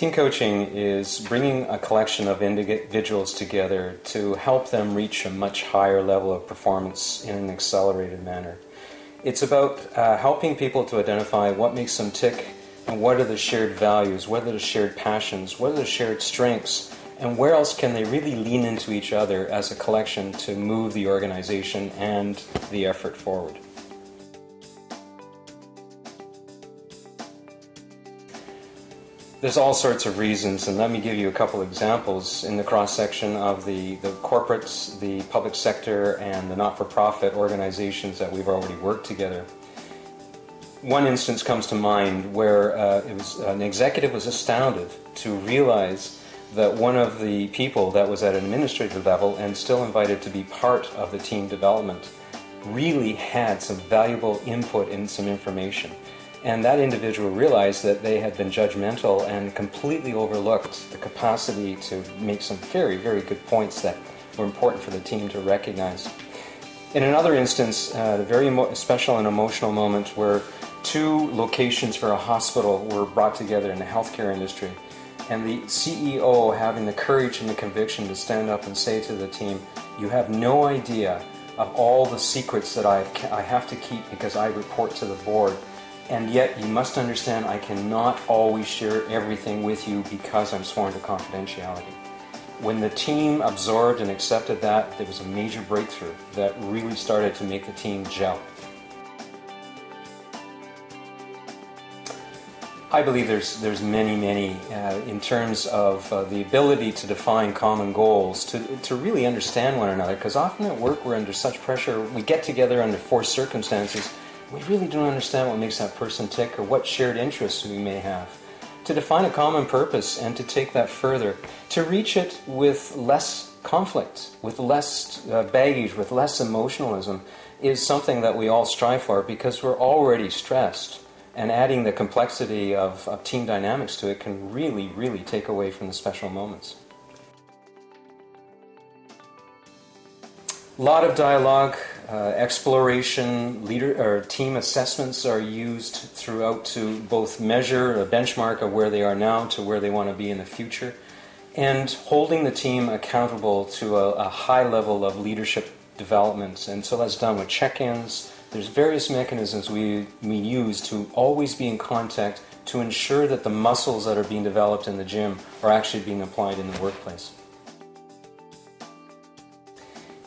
Team coaching is bringing a collection of individuals together to help them reach a much higher level of performance in an accelerated manner. It's about helping people to identify what makes them tick and what are the shared values, what are the shared passions, what are the shared strengths, and where else can they really lean into each other as a collection to move the organization and the effort forward. There's all sorts of reasons, and let me give you a couple examples in the cross-section of the corporates, the public sector, and the not-for-profit organizations that we've already worked together. One instance comes to mind where an executive was astounded to realize that one of the people that was at an administrative level and still invited to be part of the team development really had some valuable input and some information. And that individual realized that they had been judgmental and completely overlooked the capacity to make some very, very good points that were important for the team to recognize. In another instance, a very special and emotional moment where two locations for a hospital were brought together in the healthcare industry, and the CEO having the courage and the conviction to stand up and say to the team, "You have no idea of all the secrets that I have to keep because I report to the board. And yet, you must understand I cannot always share everything with you because I'm sworn to confidentiality." When the team absorbed and accepted that, there was a major breakthrough that really started to make the team gel. I believe there's many, in terms of the ability to define common goals, to really understand one another, because often at work we're under such pressure, we get together under forced circumstances, we really don't understand what makes that person tick or what shared interests we may have. To define a common purpose and to take that further, to reach it with less conflict, with less baggage, with less emotionalism, is something that we all strive for because we're already stressed. And adding the complexity of team dynamics to it can really take away from the special moments. A lot of dialogue, exploration, team assessments are used throughout to both measure a benchmark of where they are now to where they want to be in the future, and holding the team accountable to a high level of leadership development. And so that's done with check-ins. There's various mechanisms we use to always be in contact to ensure that the muscles that are being developed in the gym are actually being applied in the workplace.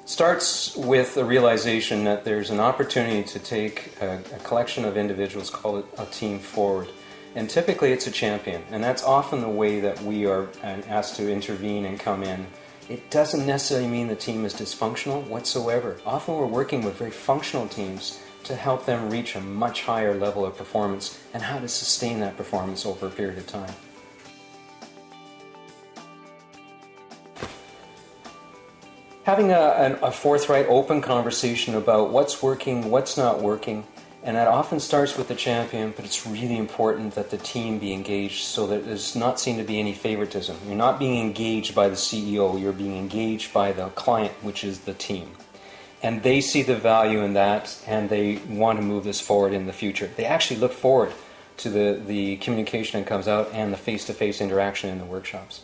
Starts with the realization that there's an opportunity to take a collection of individuals, call it a team, forward. And typically it's a champion, and that's often the way that we are asked to intervene and come in. It doesn't necessarily mean the team is dysfunctional whatsoever. Often we're working with very functional teams to help them reach a much higher level of performance and how to sustain that performance over a period of time. Having a forthright, open conversation about what's working, what's not working, and that often starts with the champion, but it's really important that the team be engaged so that there's not seen to be any favoritism. You're not being engaged by the CEO, you're being engaged by the client, which is the team. And they see the value in that, and they want to move this forward in the future. They actually look forward to the communication that comes out and the face-to-face interaction in the workshops.